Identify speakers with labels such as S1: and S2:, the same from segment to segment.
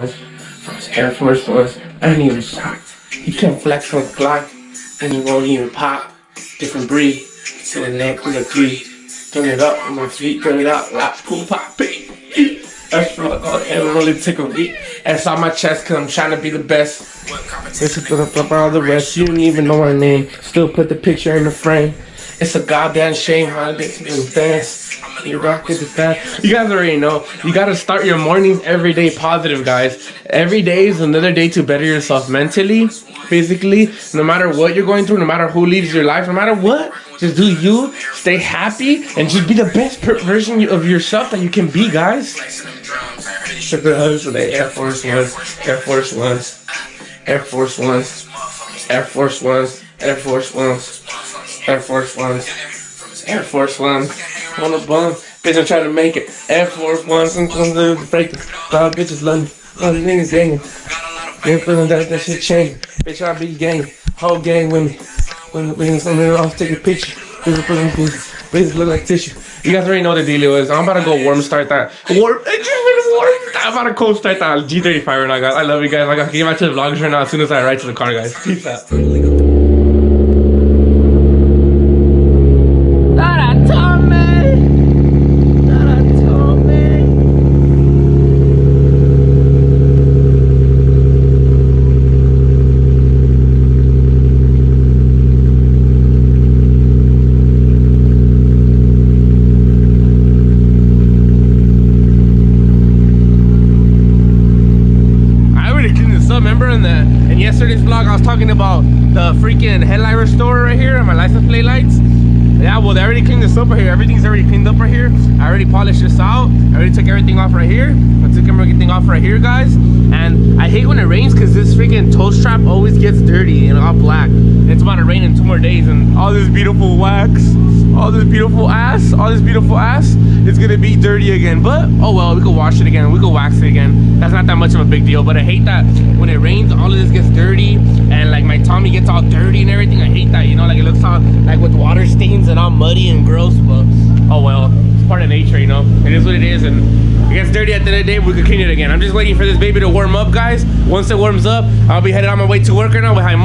S1: Air Force Ones. I ain't even shocked. You can't flex on the Glock and you won't even pop. Different breed. To the neck with a 3. Turn it up with my feet. Turn it up like pool pop. That's what it really tickle me. It's on my chest cause I'm trying to be the best. This is up all the rest. You don't even know my name. Still put the picture in the frame. It's a goddamn shame how I get to do fast. You rock with the fast. You guys already know. You gotta start your mornings every day positive, guys. Every day is another day to better yourself mentally, physically. No matter what you're going through, no matter who leaves your life, no matter what, just do you. Stay happy and just be the best version of yourself that you can be, guys. Check the house of the Air Force Ones. Air Force Ones. Air Force Ones. Air Force Ones. Air Force Ones. Air Force Ones. Air Force Ones. On the bum. Bitch, I'm trying to make it. Air Force Ones. I'm trying to break it. Loud bitches love me. All the niggas gangin'. Ain't feeling that shit changing. Bitch, I be gangin'. Whole gang with me. When something off, take a picture. Bitches look like tissue. You guys already know the deal is. I'm about to go warm start that. I'm about to cold start that G35 right now, guys. I love you guys. I gotta get back to the vlogs right now as soon as I ride to the car, guys. Peace out. In yesterday's vlog, I was talking about the freaking headlight restorer right here and my license plate lights. Yeah, well, they already cleaned this up right here. Everything's already cleaned up right here. I already polished this out. I already took everything off right here. I took everything off right here, guys. And I hate when it rains because this freaking toe strap always gets dirty and all black. And it's about to rain in 2 more days, and all this beautiful wax, all this beautiful ass is gonna be dirty again. But oh well, we could wash it again, we could wax it again. That's not that much of a big deal. But I hate that when it rains, all of this gets dirty, and like my Tommy gets all dirty and everything. I hate that, you know, like it looks all like with water stains and all muddy and gross. But oh well, it's part of nature, you know. It is what it is, and it gets dirty at the end of the day. We could clean it again. I'm just waiting for this baby to warm up, guys. Once it warms up, I'll be headed on my way to work right now with Jaime.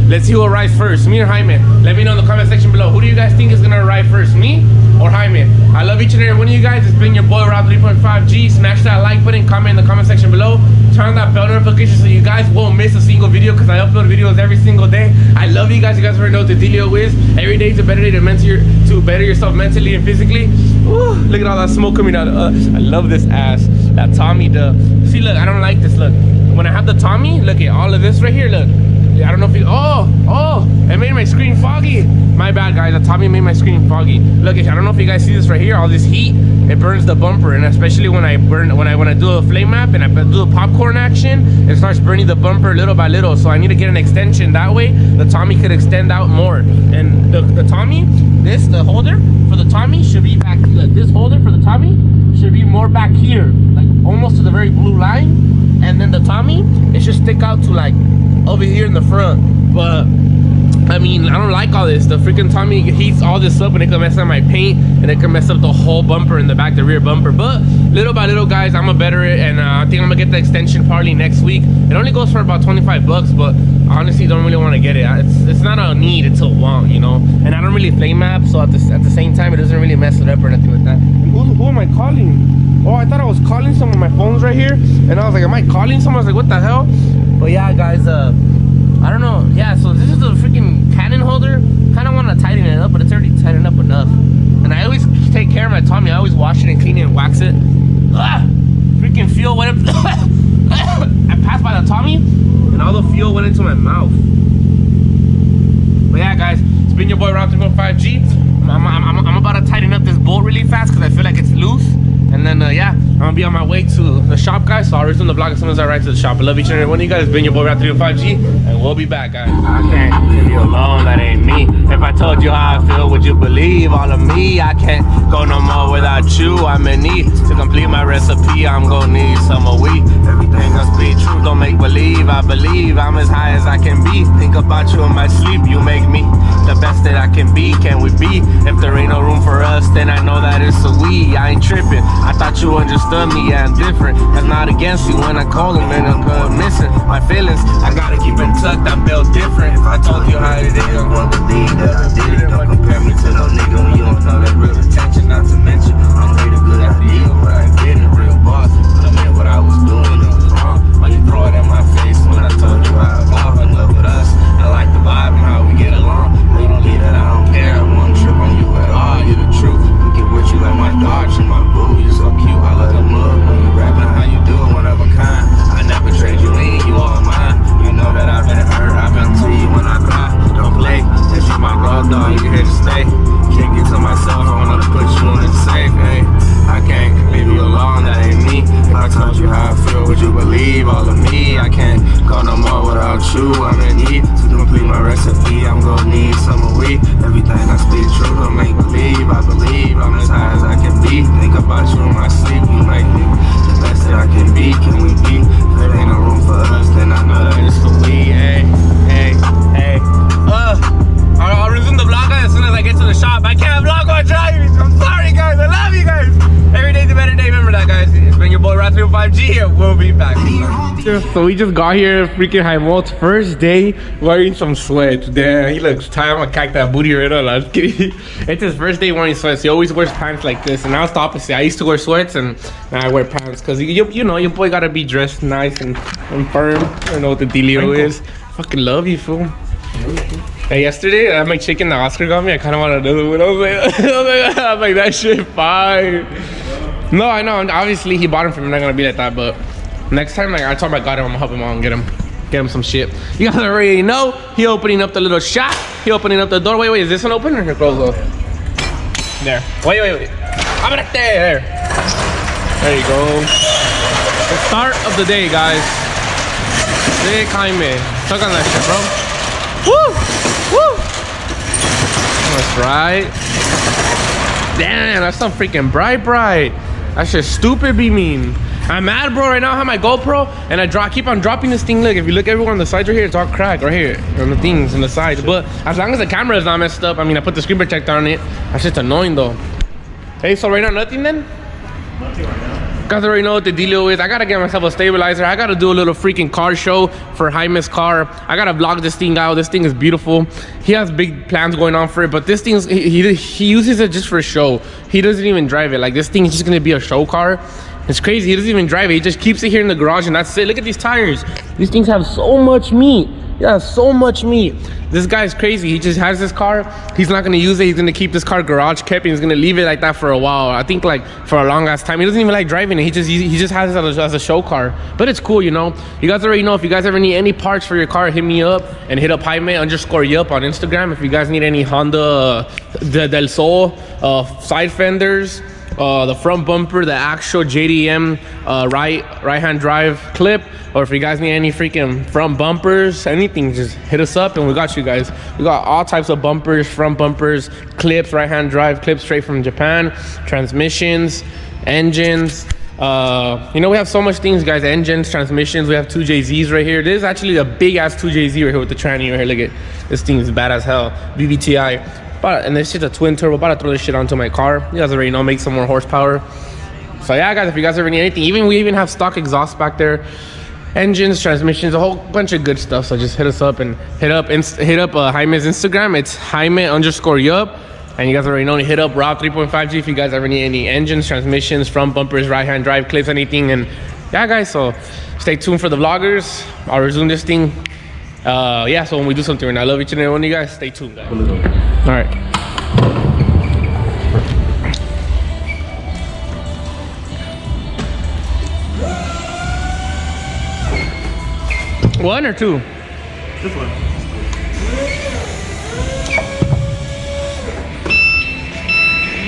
S1: Let's see who arrives first, me or Jaime. Let me know in the comment section below. Who do you guys think is gonna arrive first, me or Jaime? I love each and every one of you guys. It's been your boy Rob 3.5G. Smash that like button, comment in the comment section below. Turn on that bell notification so you guys won't miss a single video, because I upload videos every single day. I love you guys. You guys already know what the dealio is. Every day is a better day to better yourself mentally and physically. Ooh, look at all that smoke coming out. I love this ass. That Tommy, see, look, I don't like this. Look, when I have the Tommy, look at all of this right here. Look, I don't know if you, it made my screen foggy. My bad, guys. The Tommy made my screen foggy. Look, I don't know if you guys see this right here. All this heat, it burns the bumper, and especially when I do a flame map and I do the popcorn action, it starts burning the bumper little by little. So I need to get an extension. That way, the Tommy could extend out more. And the Tommy, the holder for the Tommy should be back. Look, this holder for the Tommy should be more back here, like almost to the very blue line. And then the Tommy, it should stick out to like over here in the front. But I mean, I don't like all this. The freaking Tommy heats all this up, and it can mess up my paint, and it can mess up the whole bumper in the back, the rear bumper. But little by little, guys, I'm gonna better it, and I think I'm gonna get the extension probably next week. It only goes for about 25 bucks, but I honestly don't really want to get it. It's not a need, it's a want, you know. And I don't really flame map, so at the same time, it doesn't really mess it up or anything like that. Who am I calling? Oh, I thought I was calling someone. My phone's right here, and I was like, am I calling someone? I was like, what the hell? But yeah, guys, I don't know. Yeah, so this is the freaking Canon holder. Kind of want to tighten it up, but it's already tightened up enough. And I always take care of my Tommy. I always wash it and clean it and wax it. Freaking fuel went up. I passed by the Tommy, and all the fuel went into my mouth. But yeah, guys, it's been your boy Rob 3.5G. I'm about to tighten up this bolt really fast because I feel like it's loose. And then yeah, I'm gonna be on my way to the shop, guys. So I'll resume the vlog as soon as I ride to the shop. I love each and every one of you guys. It's been your boy Rob 3.5G, and we'll be back, guys. I can't leave you alone, that ain't me. If I told you how I feel, would you believe all of me? I can't go no more without you. I'm in need to complete my recipe. I'm gonna need some of we. Everything must be true, don't make believe. I believe believe I'm as high as I can be. Think about you in my sleep, you make me the best that I can be. Can we be? If there ain't no room for us, then I know that it's a we. I ain't tripping. I thought you understood me, yeah, I'm different. That's not against you when I call them and I'm missing my feelings. I gotta keep in touch, I built different. If I told you how it is, I'm gonna believe that I did it. Don't compare me to no nigga when you don't know that real attention. Not to mention, I'm way too good at the ego, but I ain't getting a real boss. I meant what I was doing, it was wrong. Why you throw it in my face when I told you how I love? I love with us. I like the vibe and how we get along. We don't leave that, I don't care. I won't trip on you at all. You're the truth. I get with you like my dog, she my boo. You're so cute. I love the mug when you rapping. How you do it, one of a kind. I never trade you in, you all mine. You know that I've been hurt. I've been to you when I cry. Don't play. This is my road dog. You're here to stay. Can't get to myself. I wanna put you in the safe. Hey, I can't leave you alone. That ain't me. If I told you how I feel, would you believe all of me? I can't go no more without you. I'm in need to complete my recipe. I'm gonna need some of we. Everything I speak true, don't make believe. I believe I'm as high as I can be. Think about you in my sleep. You make me the best that I can be. Can we be? If there ain't no room for us, then I know that it's for we. Hey, hey, hey. I'll resume the vlog as soon as I get to the shop. I can't vlog while driving. I'm sorry, guys. I love you guys. Every day's a better day. Remember that, guys. It's been your boy Rat305G. We'll be back. So we just got here, freaking Jaimo's first day wearing some sweats. Damn, he looks tired. I'm gonna cack that booty right on. I'm kidding. It's his first day wearing sweats. He always wears pants like this, and now it's the opposite. I used to wear sweats, and now I wear pants because you know your boy gotta be dressed nice and firm. I don't know what the dealio is. Fucking love you, fool. Hey, yesterday I my chicken that Oscar got me. I kind of wanted another one. I was like, that shit fire. No, I know. Obviously, he bought him for me. I'm not gonna be like that, but next time, like I told my God, I'm gonna help him out and get him some shit. You guys already know he opening up the little shop. He opening up the door. Wait, is this one open or here closed though? There. Wait. I'm gonna there. There you go. The start of the day, guys. Big Jaime. Suck on that shit, bro. Woo! That's right. Damn, that's some freaking bright. That shit stupid be mean. I'm mad, bro. Right now I have my GoPro and I keep on dropping this thing. Look, if you look everywhere on the sides right here, it's all cracked right here on the things on the sides. But as long as the camera is not messed up, I mean, I put the screen protector on it. That's just annoying though. Hey, so right now nothing then? Nothing right now. You guys already know what the dealio is. I gotta get myself a stabilizer. I gotta do a little freaking car show for Jaime's car. I gotta vlog this thing out. This thing is beautiful. He has big plans going on for it, but this thing, he uses it just for show. He doesn't even drive it. Like, this thing is just gonna be a show car. It's crazy. He doesn't even drive it. He just keeps it here in the garage and that's it. Look at these tires. These things have so much meat. Yeah, so much meat. This guy's crazy. He just has this car. He's not gonna use it. He's gonna keep this car garage kept and he's gonna leave it like that for a while. I think like for a long ass time. He doesn't even like driving it. He just has it as a show car. But it's cool, you know. You guys already know, if you guys ever need any parts for your car, hit me up and hit up Jaime_Yup on Instagram. If you guys need any Honda Del Sol side fenders, the front bumper, the actual JDM right-hand drive clip, or if you guys need any freaking front bumpers, anything, just hit us up and we got you guys. We got all types of bumpers, front bumpers, clips, right-hand drive clips straight from Japan, transmissions, engines. You know, we have so much things, guys. Engines, transmissions. We have 2JZs right here. This is actually a big ass 2JZ right here with the tranny right here. Look at this thing, is bad as hell. VVTi. And this shit's a twin turbo. About to throw this shit onto my car. You guys already know, make some more horsepower. So yeah, guys, if you guys ever need anything, we even have stock exhaust back there, engines, transmissions, a whole bunch of good stuff. So just hit us up and hit up Jaime's Instagram. It's Jaime_Yup. And you guys already know to hit up Rob3.5G if you guys ever need any engines, transmissions, front bumpers, right-hand drive clips, anything. And yeah, guys, so stay tuned for the vloggers. I'll resume this thing. Yeah, so when we do something, and I love each and every one of you guys, stay tuned, guys. All right. One or two?
S2: This one.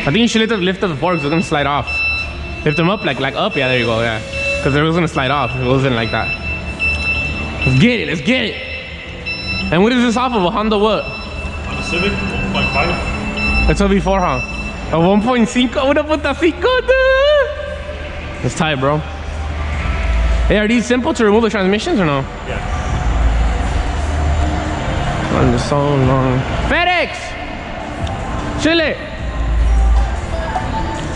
S1: I think you should lift up the forks. It's gonna slide off. Lift them up, like up. Yeah, there you go. Yeah, because it was gonna slide off. It wasn't like that. Let's get it. Let's get it. And what is this off of? A Honda what?
S2: Honda Civic 1.5.
S1: That's a V4, huh? A 1.5. Una puta 5. That's tight, bro. Hey, are these simple to remove the transmissions or no?
S2: Yeah.
S1: Under so long. FedEx! Chile!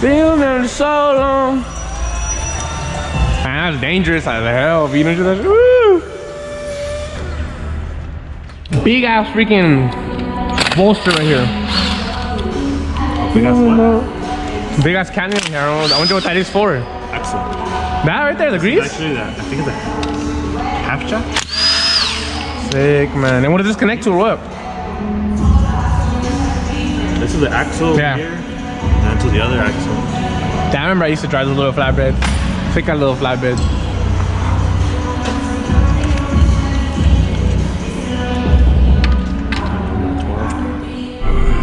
S1: Been there so long. Man, that's dangerous as hell. If you don't do that, woo! Big ass freaking bolster right here.
S2: Big ass what?
S1: Big ass canyon here. I wonder what that is for.
S2: Axle.
S1: That right there, the grease?
S2: Actually, that. I think it's a half jack.
S1: Sick, man. And what does this connect to or what?
S2: This is the axle
S1: Yeah.
S2: here, and to the other axle.
S1: Damn, I remember I used to drive those little flatbeds. Thick ass little flatbeds.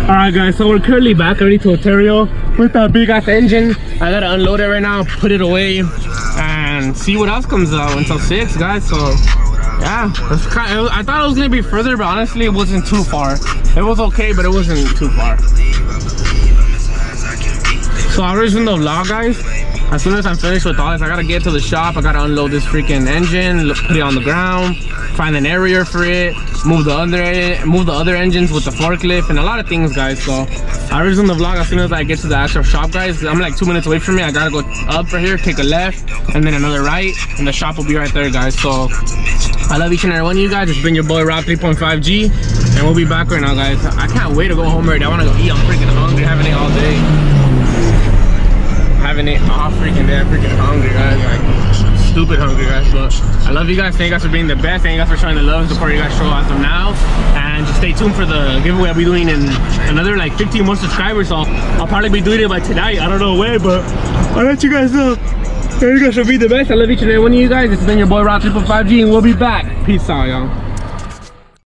S1: Alright guys, so we're currently back already to Ontario with that big ass engine. I gotta unload it right now, put it away, and see what else comes out until 6, guys. So yeah, I thought it was gonna be further, but honestly it wasn't too far. It was okay, but it wasn't too far. So I'll resume the vlog, guys. As soon as I'm finished with all this, I gotta get to the shop. I gotta unload this freaking engine, put it on the ground, find an area for it, move the other engines with the forklift, and a lot of things, guys. So I'll resume the vlog as soon as I get to the actual shop, guys. I'm like 2 minutes away from me. I gotta go up right here, take a left, and then another right, and the shop will be right there, guys. So I love each and every one of you guys. It's been your boy Rob 3.5G, and we'll be back right now, guys. I can't wait to go home already. I wanna go eat. I'm freaking hungry. Haven't ate all day. Haven't ate all freaking day. I'm freaking hungry, guys. Like stupid hungry, guys. But I love you guys. Thank you guys for being the best. Thank you guys for showing the love and support you guys show as of now. And just stay tuned for the giveaway I'll be doing in another like 15 more subscribers. So I'll probably be doing it by tonight. I don't know when, but I'll let you guys know. You guys should be the best. I love each and every one of you guys. It's been your boy Rob 3.5G, and we'll be back. Peace out, y'all.